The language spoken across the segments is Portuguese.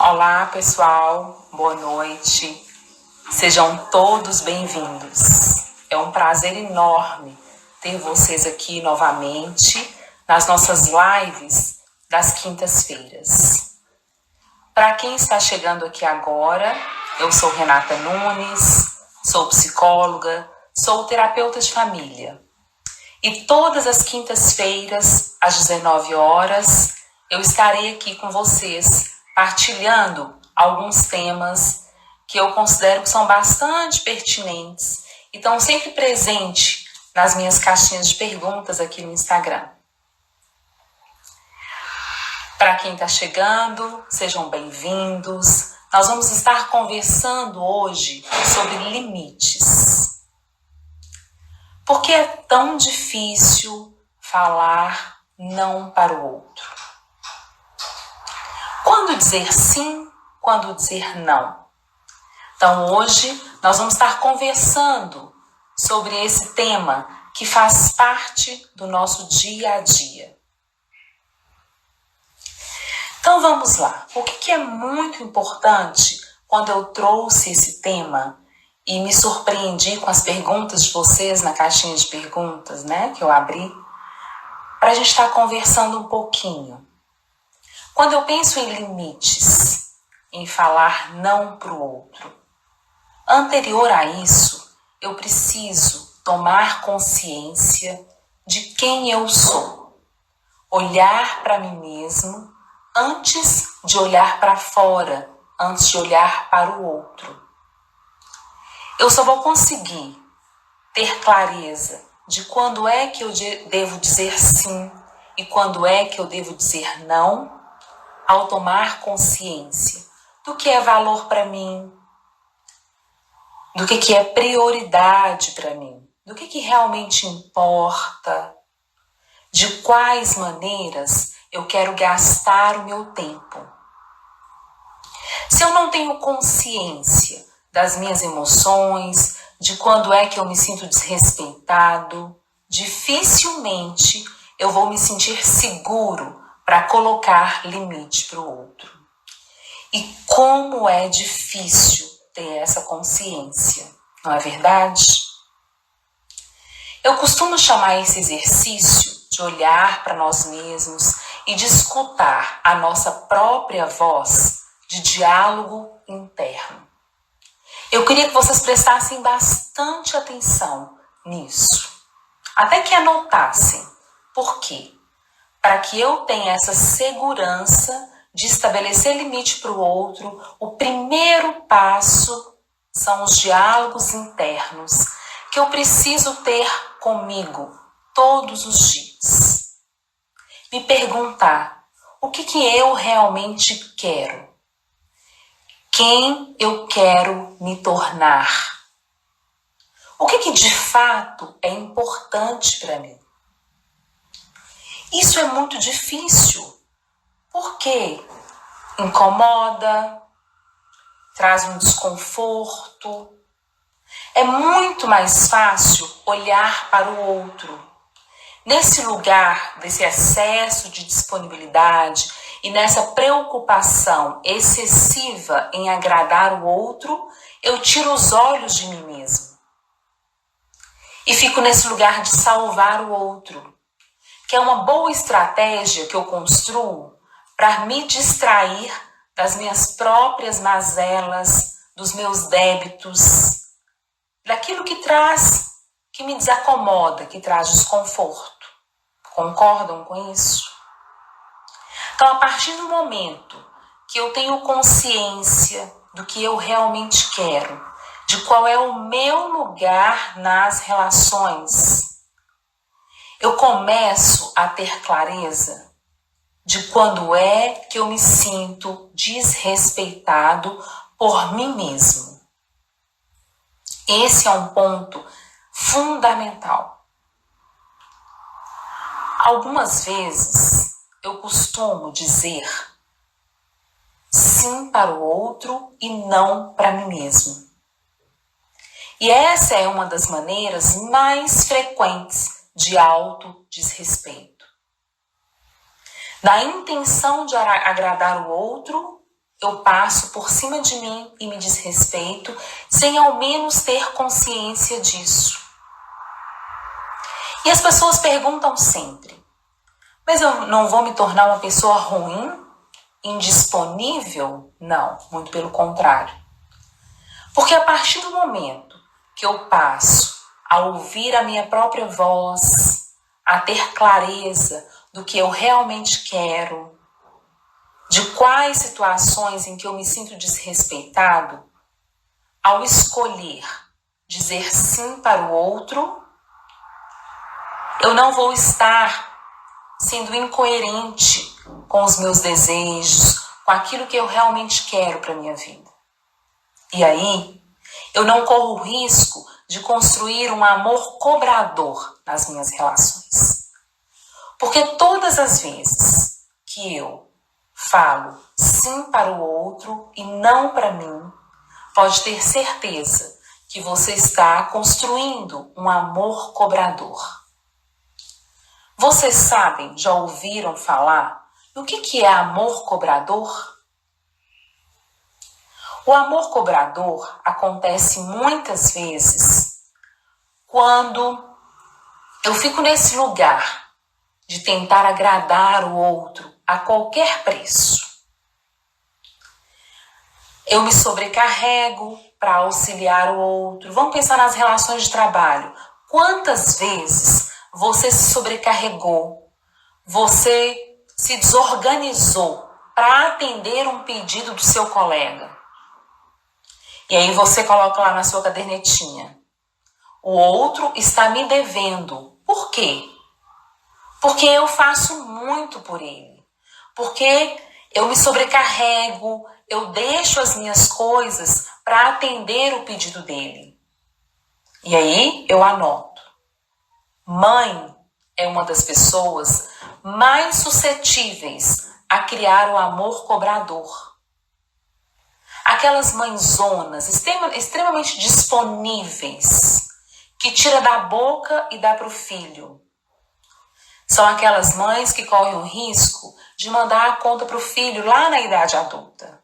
Olá, pessoal. Boa noite. Sejam todos bem-vindos. É um prazer enorme ter vocês aqui novamente nas nossas lives das quintas-feiras. Para quem está chegando aqui agora, eu sou Renata Nunes, sou psicóloga, sou terapeuta de família. E todas as quintas-feiras, às 19 horas, eu estarei aqui com vocês, partilhando alguns temas que eu considero que são bastante pertinentes e estão sempre presentes nas minhas caixinhas de perguntas aqui no Instagram. Para quem está chegando, sejam bem-vindos. Nós vamos estar conversando hoje sobre limites. Por que é tão difícil falar não para o outro? Quando dizer sim, quando dizer não? Então hoje nós vamos estar conversando sobre esse tema que faz parte do nosso dia a dia. Então vamos lá. O que é muito importante quando eu trouxe esse tema e me surpreendi com as perguntas de vocês na caixinha de perguntas, que eu abri, para a gente estar conversando um pouquinho. Quando eu penso em limites, em falar não para o outro, anterior a isso, eu preciso tomar consciência de quem eu sou. Olhar para mim mesmo antes de olhar para fora, antes de olhar para o outro. Eu só vou conseguir ter clareza de quando é que eu devo dizer sim e quando é que eu devo dizer não, ao tomar consciência do que é valor para mim, do que é prioridade para mim, do que realmente importa, de quais maneiras eu quero gastar o meu tempo. Se eu não tenho consciência das minhas emoções, de quando é que eu me sinto desrespeitado, dificilmente eu vou me sentir seguro para colocar limite para o outro. E como é difícil ter essa consciência, não é verdade? Eu costumo chamar esse exercício de olhar para nós mesmos e de escutar a nossa própria voz de diálogo interno. Eu queria que vocês prestassem bastante atenção nisso, até que anotassem. Por quê? Para que eu tenha essa segurança de estabelecer limite para o outro, o primeiro passo são os diálogos internos que eu preciso ter comigo todos os dias. Me perguntar o que eu realmente quero. Quem eu quero me tornar? O que de fato é importante para mim? Isso é muito difícil, porque incomoda, traz um desconforto. É muito mais fácil olhar para o outro. Nesse lugar desse excesso de disponibilidade e nessa preocupação excessiva em agradar o outro, eu tiro os olhos de mim mesmo. E fico nesse lugar de salvar o outro, que é uma boa estratégia que eu construo para me distrair das minhas próprias mazelas, dos meus débitos, daquilo que me desacomoda, que traz desconforto. Concordam com isso? Então, a partir do momento que eu tenho consciência do que eu realmente quero, de qual é o meu lugar nas relações, eu começo a ter clareza de quando é que eu me sinto desrespeitado por mim mesmo. Esse é um ponto fundamental. Algumas vezes eu costumo dizer sim para o outro e não para mim mesmo. E essa é uma das maneiras mais frequentes de autodesrespeito. Na intenção de agradar o outro, eu passo por cima de mim e me desrespeito, sem ao menos ter consciência disso. E as pessoas perguntam sempre, mas eu não vou me tornar uma pessoa ruim, indisponível? Não, muito pelo contrário. Porque a partir do momento que eu passo a ouvir a minha própria voz, a ter clareza do que eu realmente quero, de quais situações em que eu me sinto desrespeitado, ao escolher dizer sim para o outro, eu não vou estar sendo incoerente com os meus desejos, com aquilo que eu realmente quero para a minha vida. E aí, eu não corro o risco de construir um amor cobrador nas minhas relações. Porque todas as vezes que eu falo sim para o outro e não para mim, pode ter certeza que você está construindo um amor cobrador. Vocês sabem, já ouviram falar do que é amor cobrador? O amor cobrador acontece muitas vezes quando eu fico nesse lugar de tentar agradar o outro a qualquer preço. Eu me sobrecarrego para auxiliar o outro. Vamos pensar nas relações de trabalho. Quantas vezes você se sobrecarregou, você se desorganizou para atender um pedido do seu colega? E aí você coloca lá na sua cadernetinha: o outro está me devendo. Por quê? Porque eu faço muito por ele. Porque eu me sobrecarrego, eu deixo as minhas coisas para atender o pedido dele. E aí eu anoto. Mãe é uma das pessoas mais suscetíveis a criar o amor cobrador. Aquelas mãezonas extremamente disponíveis, que tira da boca e dá para o filho. São aquelas mães que correm o risco de mandar a conta para o filho lá na idade adulta.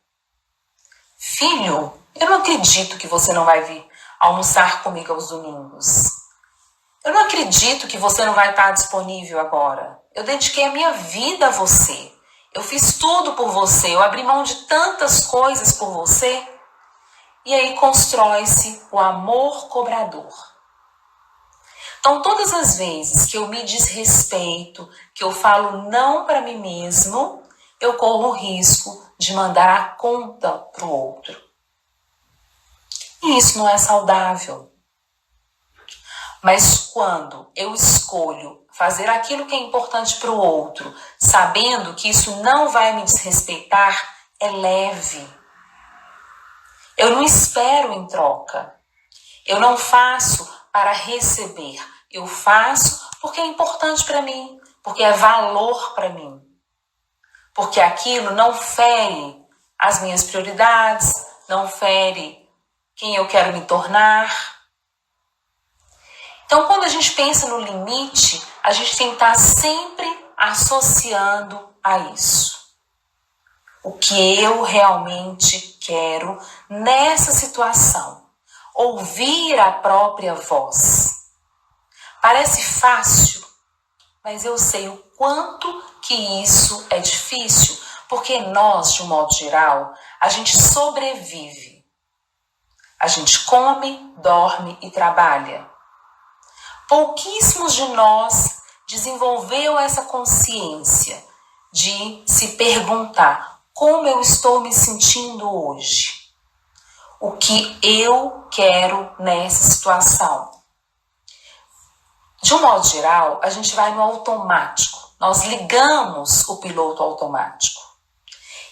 Filho, eu não acredito que você não vai vir almoçar comigo aos domingos. Eu não acredito que você não vai estar disponível agora. Eu dediquei a minha vida a você. Eu fiz tudo por você. Eu abri mão de tantas coisas por você. E aí constrói-se o amor cobrador. Então, todas as vezes que eu me desrespeito, que eu falo não para mim mesmo, eu corro o risco de mandar a conta para o outro. E isso não é saudável. Mas quando eu escolho fazer aquilo que é importante para o outro, sabendo que isso não vai me desrespeitar, é leve. Eu não espero em troca. Eu não faço para receber. Eu faço porque é importante para mim, porque é valor para mim. Porque aquilo não fere as minhas prioridades, não fere quem eu quero me tornar. Então, quando a gente pensa no limite, a gente tem que estar sempre associando a isso. O que eu realmente quero nessa situação. Ouvir a própria voz. Parece fácil, mas eu sei o quanto que isso é difícil, porque nós, de um modo geral, a gente sobrevive. A gente come, dorme e trabalha. Pouquíssimos de nós desenvolveu essa consciência de se perguntar: como eu estou me sentindo hoje? O que eu quero nessa situação? De um modo geral, a gente vai no automático. Nós ligamos o piloto automático.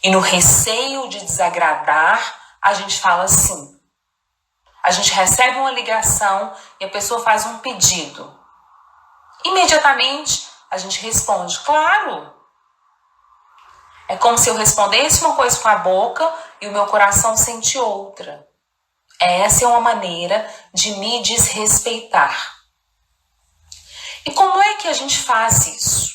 E no receio de desagradar, a gente fala assim. A gente recebe uma ligação e a pessoa faz um pedido. Imediatamente, a gente responde: claro. É como se eu respondesse uma coisa com a boca e o meu coração sente outra. Essa é uma maneira de me desrespeitar. E como é que a gente faz isso?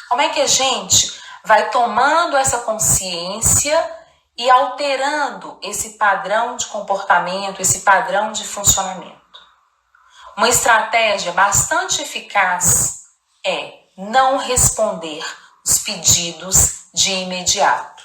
Como é que a gente vai tomando essa consciência e alterando esse padrão de comportamento, esse padrão de funcionamento. Uma estratégia bastante eficaz é não responder os pedidos de imediato.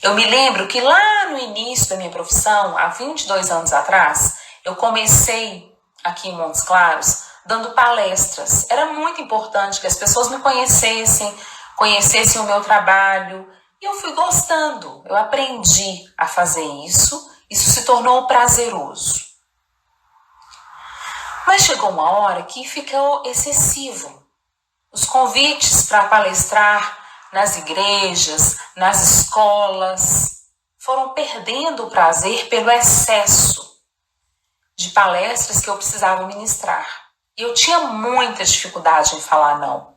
Eu me lembro que lá no início da minha profissão, há 22 anos atrás, eu comecei aqui em Montes Claros dando palestras. Era muito importante que as pessoas me conhecessem o meu trabalho. E eu fui gostando, eu aprendi a fazer isso se tornou prazeroso. Mas chegou uma hora que ficou excessivo. Os convites para palestrar nas igrejas, nas escolas, foram perdendo o prazer pelo excesso de palestras que eu precisava ministrar. E eu tinha muita dificuldade em falar não.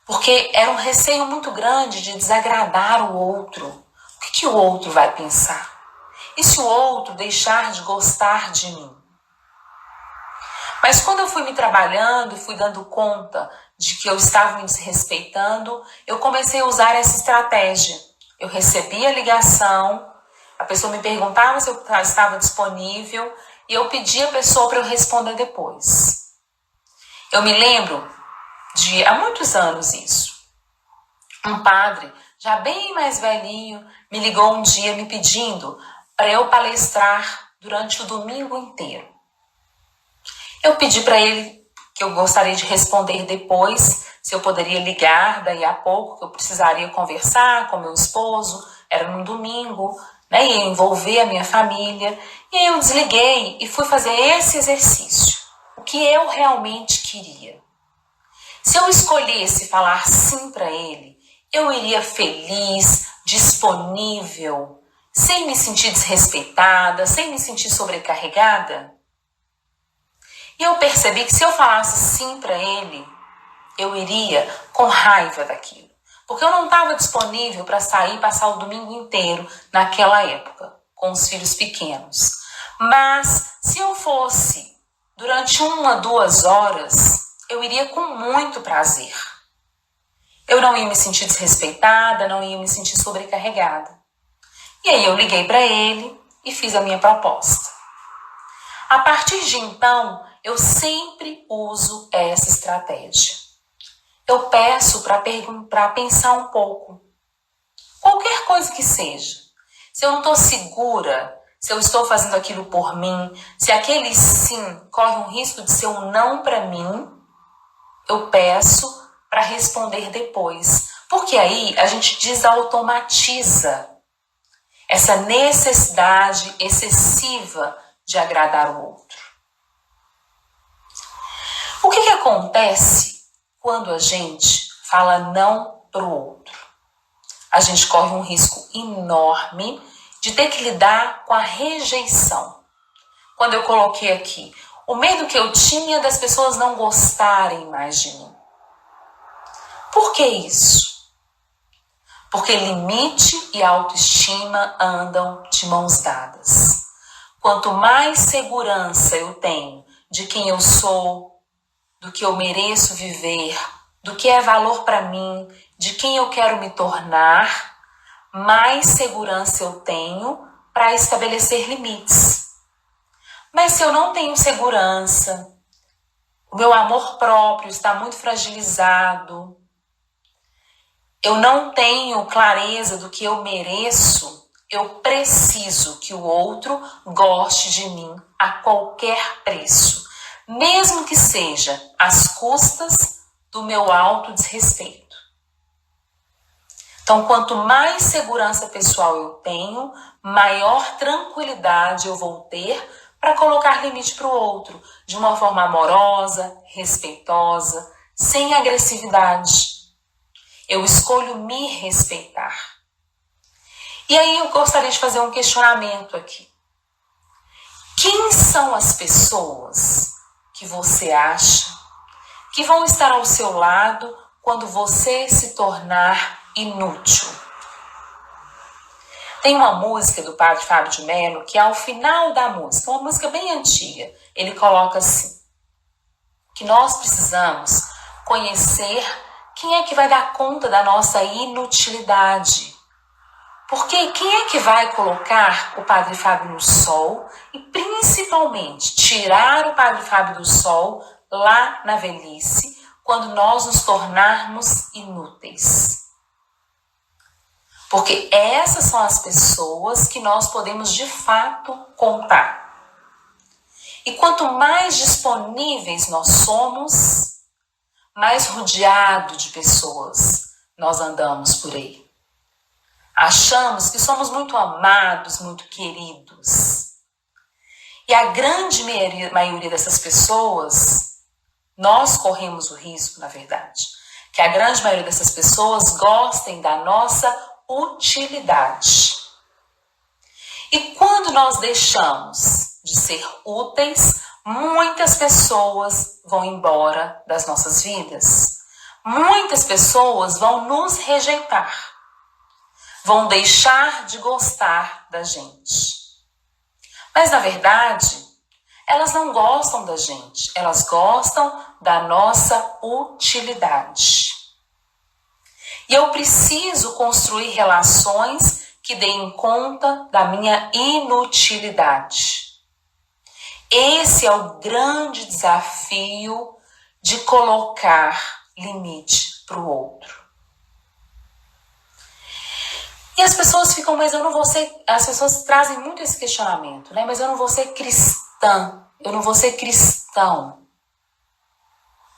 Porque era um receio muito grande de desagradar o outro. O que o outro vai pensar? E se o outro deixar de gostar de mim? Mas quando eu fui me trabalhando e fui dando conta de que eu estava me desrespeitando, eu comecei a usar essa estratégia. Eu recebia a ligação, a pessoa me perguntava se eu estava disponível e eu pedia a pessoa para eu responder depois. Eu me lembro de há muitos anos isso. Um padre, já bem mais velhinho, me ligou um dia me pedindo para eu palestrar durante o domingo inteiro. Eu pedi para ele que eu gostaria de responder depois, se eu poderia ligar daí a pouco, que eu precisaria conversar com meu esposo, era num domingo, né, ia envolver a minha família. E aí eu desliguei e fui fazer esse exercício. O que eu realmente queria. Se eu escolhesse falar sim para ele, eu iria feliz, disponível, sem me sentir desrespeitada, sem me sentir sobrecarregada. E eu percebi que se eu falasse sim para ele, eu iria com raiva daquilo. Porque eu não estava disponível para sair e passar o domingo inteiro naquela época, com os filhos pequenos. Mas se eu fosse durante 1 a 2 horas, eu iria com muito prazer. Eu não ia me sentir desrespeitada, não ia me sentir sobrecarregada. E aí eu liguei para ele e fiz a minha proposta. A partir de então, eu sempre uso essa estratégia. Eu peço para pensar um pouco. Qualquer coisa que seja. Se eu não estou segura, se eu estou fazendo aquilo por mim, se aquele sim corre um risco de ser um não para mim, eu peço para responder depois. Porque aí a gente desautomatiza essa necessidade excessiva de agradar o outro. O que acontece quando a gente fala não para o outro? A gente corre um risco enorme de ter que lidar com a rejeição. Quando eu coloquei aqui, o medo que eu tinha das pessoas não gostarem mais de mim. Por que isso? Porque limite e autoestima andam de mãos dadas. Quanto mais segurança eu tenho de quem eu sou, do que eu mereço viver, do que é valor para mim, de quem eu quero me tornar, mais segurança eu tenho para estabelecer limites. Mas se eu não tenho segurança, o meu amor próprio está muito fragilizado, eu não tenho clareza do que eu mereço, eu preciso que o outro goste de mim a qualquer preço, mesmo que seja às custas do meu autodesrespeito. Então, quanto mais segurança pessoal eu tenho, maior tranquilidade eu vou ter para colocar limite para o outro, de uma forma amorosa, respeitosa, sem agressividade. Eu escolho me respeitar. E aí eu gostaria de fazer um questionamento aqui. Quem são as pessoas que você acha que vão estar ao seu lado quando você se tornar inútil? Tem uma música do padre Fábio de Mello que ao final da música, uma música bem antiga, ele coloca assim, que nós precisamos conhecer quem é que vai dar conta da nossa inutilidade. Porque quem é que vai colocar o Padre Fábio no sol e principalmente tirar o Padre Fábio do sol lá na velhice, quando nós nos tornarmos inúteis? Porque essas são as pessoas que nós podemos de fato contar. E quanto mais disponíveis nós somos, mais rodeado de pessoas nós andamos por aí. Achamos que somos muito amados, muito queridos. E a grande maioria dessas pessoas, nós corremos o risco, na verdade, que a grande maioria dessas pessoas gostem da nossa utilidade. E quando nós deixamos de ser úteis, muitas pessoas vão embora das nossas vidas. Muitas pessoas vão nos rejeitar. Vão deixar de gostar da gente. Mas, na verdade, elas não gostam da gente. Elas gostam da nossa utilidade. E eu preciso construir relações que deem conta da minha inutilidade. Esse é o grande desafio de colocar limite para o outro. E as pessoas ficam, mas eu não vou ser... As pessoas trazem muito esse questionamento, né? Mas eu não vou ser cristã, eu não vou ser cristão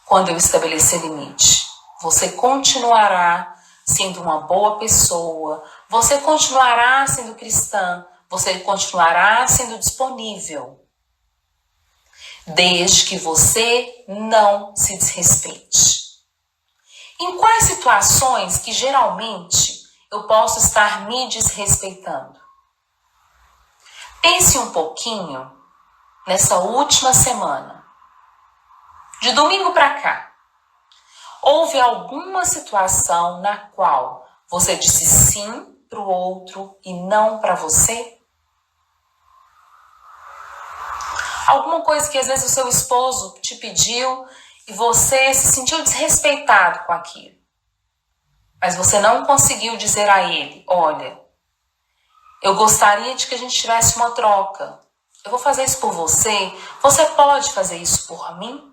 quando eu estabelecer limite. Você continuará sendo uma boa pessoa, você continuará sendo cristã, você continuará sendo disponível, desde que você não se desrespeite. Em quais situações que geralmente eu posso estar me desrespeitando? Pense um pouquinho nessa última semana. De domingo para cá, houve alguma situação na qual você disse sim para o outro e não para você? Alguma coisa que às vezes o seu esposo te pediu e você se sentiu desrespeitado com aquilo. Mas você não conseguiu dizer a ele, olha, eu gostaria de que a gente tivesse uma troca. Eu vou fazer isso por você, você pode fazer isso por mim?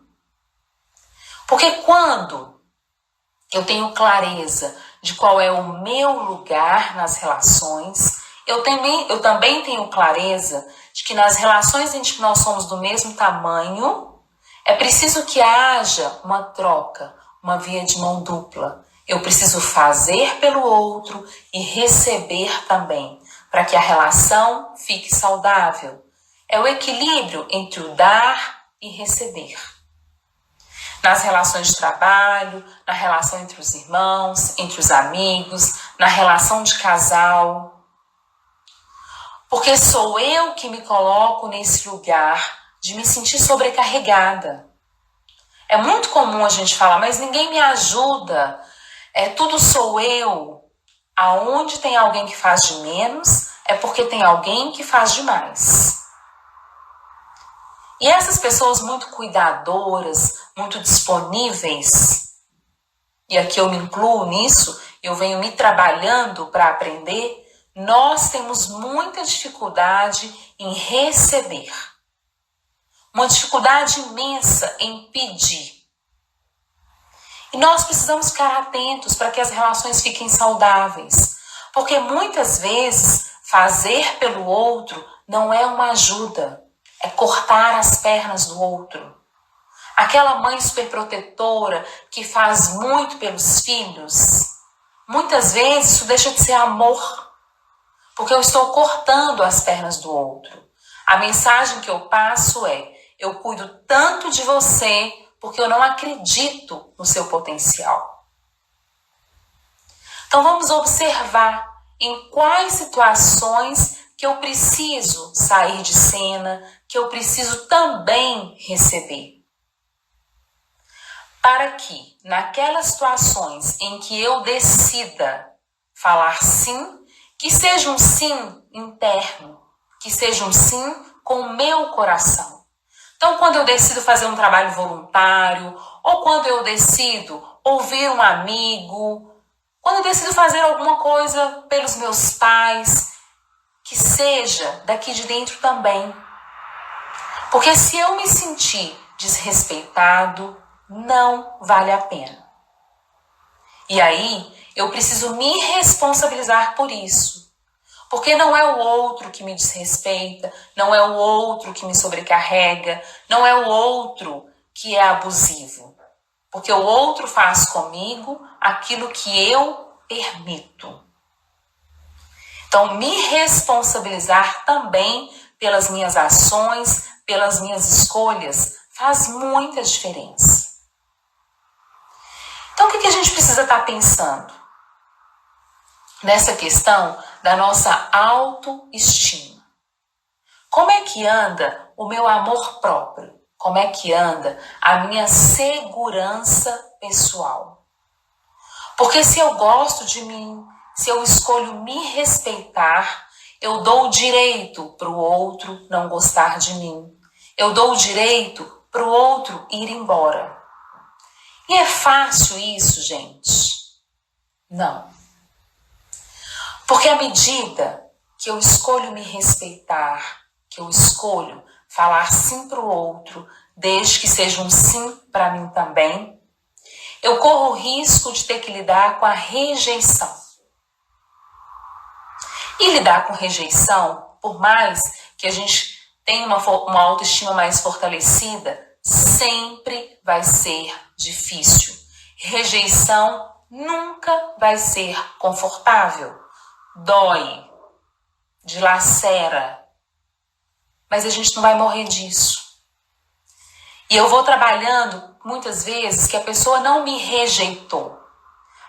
Porque quando eu tenho clareza de qual é o meu lugar nas relações, eu também tenho clareza de que nas relações em que nós somos do mesmo tamanho, é preciso que haja uma troca, uma via de mão dupla. Eu preciso fazer pelo outro e receber também, para que a relação fique saudável. É o equilíbrio entre o dar e receber. Nas relações de trabalho, na relação entre os irmãos, entre os amigos, na relação de casal. Porque sou eu que me coloco nesse lugar de me sentir sobrecarregada. É muito comum a gente falar, mas ninguém me ajuda. Tudo sou eu. Aonde tem alguém que faz de menos, é porque tem alguém que faz de mais. E essas pessoas muito cuidadoras, muito disponíveis, e aqui eu me incluo nisso, eu venho me trabalhando para aprender, nós temos muita dificuldade em receber. Uma dificuldade imensa em pedir. E nós precisamos ficar atentos para que as relações fiquem saudáveis. Porque muitas vezes fazer pelo outro não é uma ajuda. É cortar as pernas do outro. Aquela mãe superprotetora que faz muito pelos filhos, muitas vezes isso deixa de ser amor. Porque eu estou cortando as pernas do outro. A mensagem que eu passo é, eu cuido tanto de você porque eu não acredito no seu potencial. Então vamos observar em quais situações que eu preciso sair de cena, que eu preciso também receber. Para que, naquelas situações em que eu decida falar sim, que seja um sim interno, que seja um sim com o meu coração. Então, quando eu decido fazer um trabalho voluntário, ou quando eu decido ouvir um amigo, Quando eu decido fazer alguma coisa pelos meus pais, que seja daqui de dentro também. Porque se eu me sentir desrespeitado, não vale a pena. E aí, eu preciso me responsabilizar por isso. Porque não é o outro que me desrespeita, não é o outro que me sobrecarrega, não é o outro que é abusivo. Porque o outro faz comigo aquilo que eu permito. Então, me responsabilizar também pelas minhas ações, pelas minhas escolhas, faz muita diferença. Então, o que a gente precisa estar pensando? Nessa questão da nossa autoestima. Como é que anda o meu amor próprio? Como é que anda a minha segurança pessoal? Porque se eu gosto de mim, se eu escolho me respeitar, eu dou o direito para o outro não gostar de mim. Eu dou o direito para o outro ir embora. E é fácil isso, gente? Não. Porque à medida que eu escolho me respeitar, que eu escolho falar sim para o outro, desde que seja um sim para mim também, eu corro o risco de ter que lidar com a rejeição. E lidar com rejeição, por mais que a gente tenha uma autoestima mais fortalecida, sempre vai ser difícil. Rejeição nunca vai ser confortável. Dói, dilacera, mas a gente não vai morrer disso. E eu vou trabalhando muitas vezes que a pessoa não me rejeitou,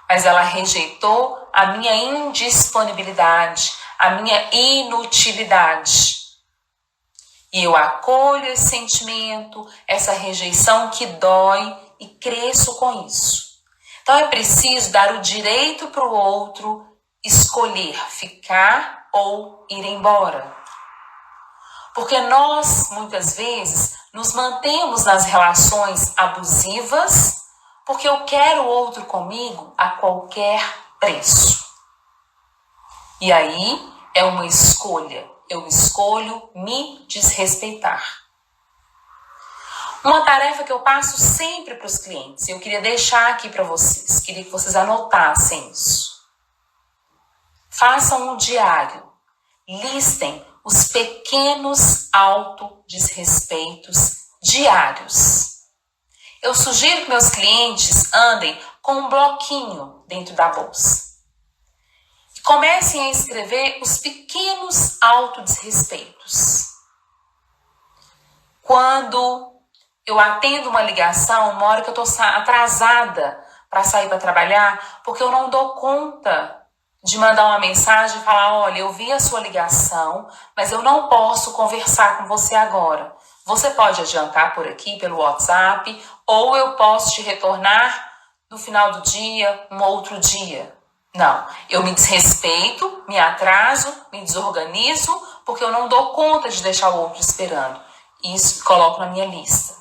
mas ela rejeitou a minha indisponibilidade, a minha inutilidade. E eu acolho esse sentimento, essa rejeição que dói e cresço com isso. Então é preciso dar o direito para o outro escolher ficar ou ir embora. Porque nós, muitas vezes, nos mantemos nas relações abusivas porque eu quero o outro comigo a qualquer preço. E aí é uma escolha. Eu escolho me desrespeitar. Uma tarefa que eu passo sempre para os clientes, eu queria deixar aqui para vocês, queria que vocês anotassem isso. Façam um diário, listem os pequenos autodesrespeitos diários. Eu sugiro que meus clientes andem com um bloquinho dentro da bolsa. E comecem a escrever os pequenos autodesrespeitos. Quando eu atendo uma ligação, uma hora que eu estou atrasada para sair para trabalhar, porque eu não dou conta de mandar uma mensagem e falar, olha, eu vi a sua ligação, mas eu não posso conversar com você agora. Você pode adiantar por aqui, pelo WhatsApp, ou eu posso te retornar no final do dia, um outro dia. Não, eu me desrespeito, me atraso, me desorganizo, porque eu não dou conta de deixar o outro esperando. Isso coloco na minha lista.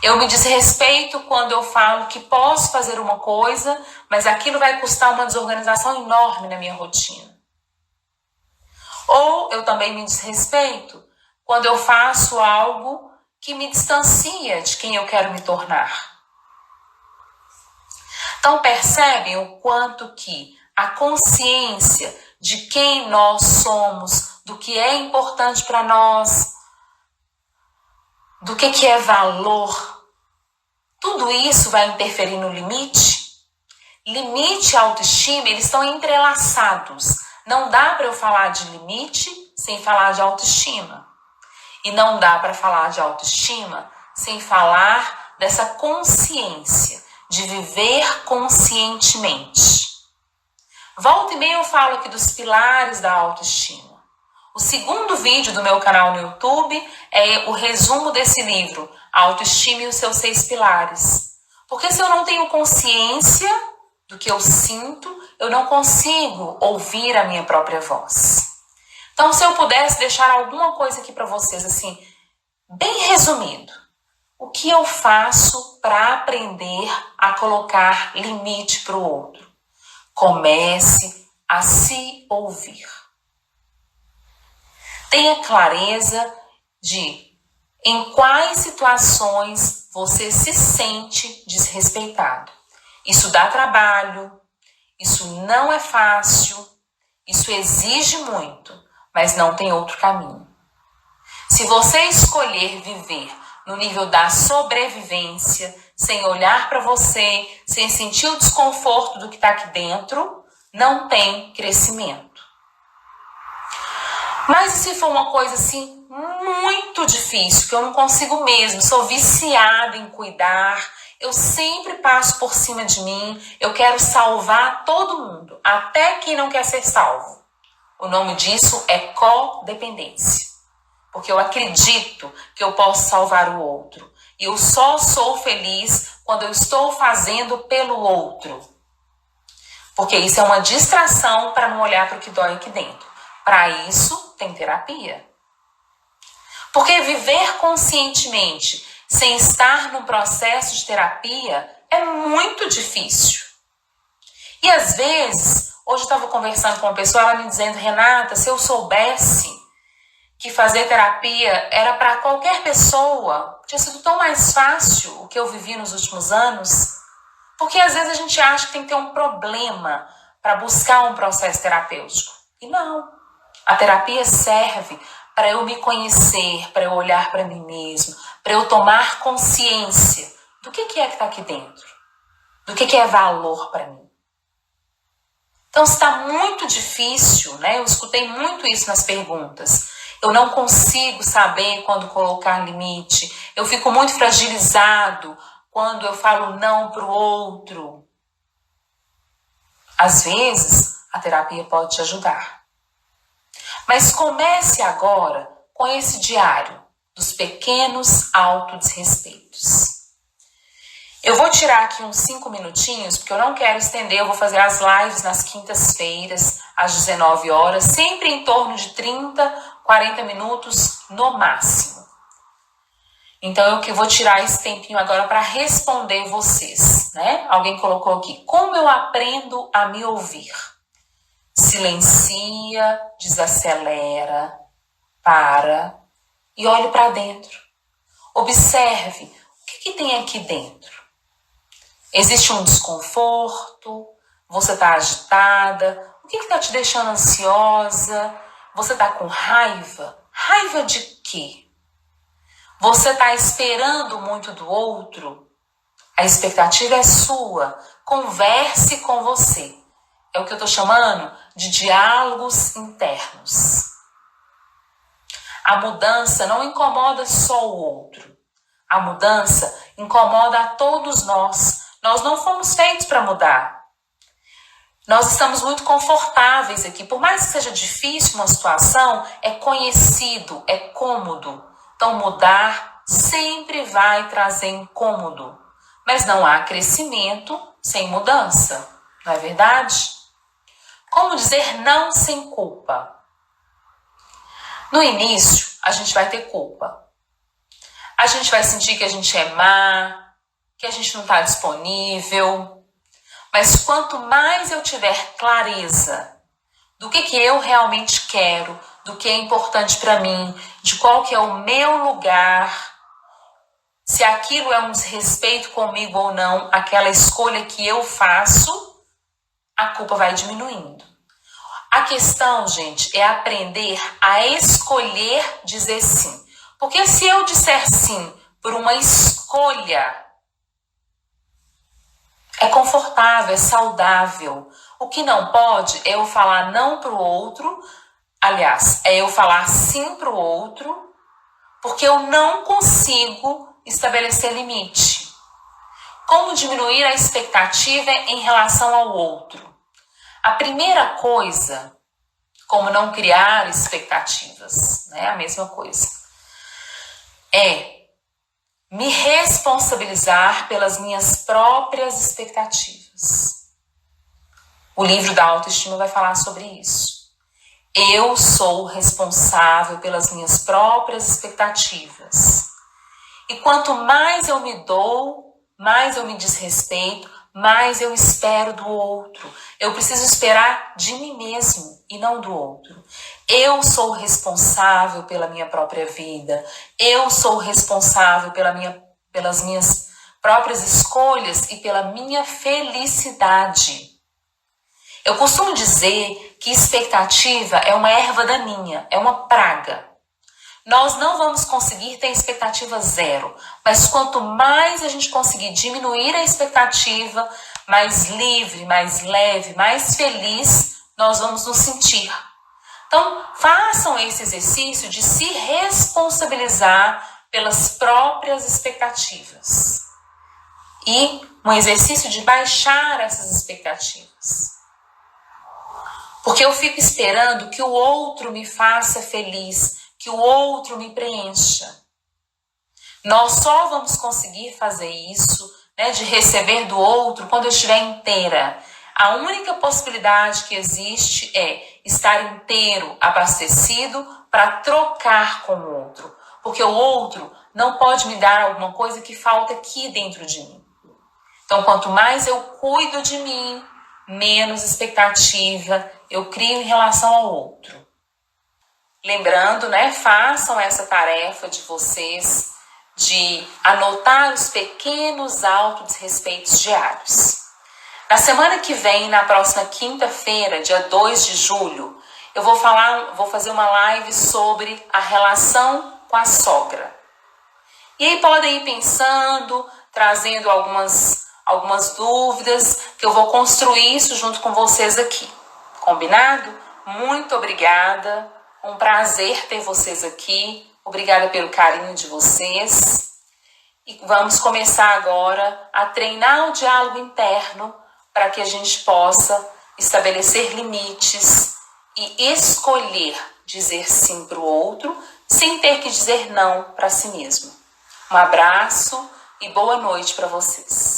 Eu me desrespeito quando eu falo que posso fazer uma coisa, mas aquilo vai custar uma desorganização enorme na minha rotina. Ou eu também me desrespeito quando eu faço algo que me distancia de quem eu quero me tornar. Então percebem o quanto que a consciência de quem nós somos, do que é importante para nós, do que é valor, tudo isso vai interferir no limite? Limite e autoestima, eles estão entrelaçados. Não dá para eu falar de limite sem falar de autoestima. E não dá para falar de autoestima sem falar dessa consciência, de viver conscientemente. Volta e meia eu falo aqui dos pilares da autoestima. O segundo vídeo do meu canal no YouTube é o resumo desse livro, Autoestima e os seus 6 pilares. Porque se eu não tenho consciência do que eu sinto, eu não consigo ouvir a minha própria voz. Então, se eu pudesse deixar alguma coisa aqui para vocês, assim, bem resumido, o que eu faço para aprender a colocar limite para o outro? Comece a se ouvir. Tenha clareza de em quais situações você se sente desrespeitado. Isso dá trabalho, isso não é fácil, isso exige muito, mas não tem outro caminho. Se você escolher viver no nível da sobrevivência, sem olhar para você, sem sentir o desconforto do que está aqui dentro, não tem crescimento. Mas se for uma coisa assim muito difícil, que eu não consigo mesmo, sou viciada em cuidar, eu sempre passo por cima de mim, eu quero salvar todo mundo, até quem não quer ser salvo. O nome disso é codependência. Porque eu acredito que eu posso salvar o outro. E eu só sou feliz quando eu estou fazendo pelo outro. Porque isso é uma distração para não olhar para o que dói aqui dentro. Para isso, tem terapia. Porque viver conscientemente, sem estar no processo de terapia, é muito difícil. E às vezes, hoje eu estava conversando com uma pessoa, ela me dizendo, Renata, se eu soubesse que fazer terapia era para qualquer pessoa, tinha sido tão mais fácil o que eu vivi nos últimos anos. Porque às vezes a gente acha que tem que ter um problema para buscar um processo terapêutico. E não. A terapia serve para eu me conhecer, para eu olhar para mim mesmo, para eu tomar consciência do que é que está aqui dentro, do que é valor para mim. Então, se está muito difícil, né? Eu escutei muito isso nas perguntas. Eu não consigo saber quando colocar limite. Eu fico muito fragilizado quando eu falo não para o outro. Às vezes, a terapia pode te ajudar. Mas comece agora com esse diário dos pequenos autodesrespeitos. Eu vou tirar aqui uns 5 minutinhos, porque eu não quero estender. Eu vou fazer as lives nas quintas-feiras, às 19 horas, sempre em torno de 30, 40 minutos no máximo. Então eu vou tirar esse tempinho agora para responder vocês, né? Alguém colocou aqui, como eu aprendo a me ouvir? Silencia, desacelera, para e olhe para dentro. Observe o que tem aqui dentro. Existe um desconforto? Você está agitada? O que está te deixando ansiosa? Você está com raiva? Raiva de quê? Você está esperando muito do outro? A expectativa é sua. Converse com você. É o que eu estou chamando de diálogos internos. A mudança não incomoda só o outro. A mudança incomoda a todos nós. Nós não fomos feitos para mudar. Nós estamos muito confortáveis aqui. Por mais que seja difícil uma situação, é conhecido, é cômodo. Então mudar sempre vai trazer incômodo. Mas não há crescimento sem mudança. Não é verdade? Como dizer não sem culpa? No início, a gente vai ter culpa. A gente vai sentir que a gente é má, que a gente não está disponível. Mas quanto mais eu tiver clareza do que eu realmente quero, do que é importante para mim, de qual que é o meu lugar, se aquilo é um desrespeito comigo ou não, aquela escolha que eu faço, a culpa vai diminuindo. A questão, gente, é aprender a escolher dizer sim. Porque se eu disser sim por uma escolha, é confortável, é saudável. O que não pode é eu falar não para o outro, aliás, é eu falar sim para o outro, porque eu não consigo estabelecer limite. Como diminuir a expectativa em relação ao outro? A primeira coisa, como não criar expectativas, né? A mesma coisa, é me responsabilizar pelas minhas próprias expectativas. O livro da autoestima vai falar sobre isso. Eu sou responsável pelas minhas próprias expectativas. E quanto mais eu me dou, mais eu me desrespeito, mais eu espero do outro. Eu preciso esperar de mim mesmo e não do outro. Eu sou responsável pela minha própria vida. Eu sou responsável pelas minhas próprias escolhas e pela minha felicidade. Eu costumo dizer que expectativa é uma erva daninha, é uma praga. Nós não vamos conseguir ter expectativa zero, mas quanto mais a gente conseguir diminuir a expectativa, mais livre, mais leve, mais feliz nós vamos nos sentir. Então, façam esse exercício de se responsabilizar pelas próprias expectativas. E um exercício de baixar essas expectativas. Porque eu fico esperando que o outro me faça feliz, que o outro me preencha. Nós só vamos conseguir fazer isso, de receber do outro, quando eu estiver inteira. A única possibilidade que existe é estar inteiro, abastecido, para trocar com o outro. Porque o outro não pode me dar alguma coisa que falta aqui dentro de mim. Então, quanto mais eu cuido de mim, menos expectativa eu crio em relação ao outro. Lembrando, façam essa tarefa de vocês de anotar os pequenos autodesrespeitos diários. Na semana que vem, na próxima quinta-feira, dia 2 de julho, eu vou fazer uma live sobre a relação com a sogra. E aí podem ir pensando, trazendo algumas dúvidas, que eu vou construir isso junto com vocês aqui. Combinado? Muito obrigada. Um prazer ter vocês aqui. Obrigada pelo carinho de vocês. E vamos começar agora a treinar o diálogo interno para que a gente possa estabelecer limites e escolher dizer sim para o outro sem ter que dizer não para si mesmo. Um abraço e boa noite para vocês.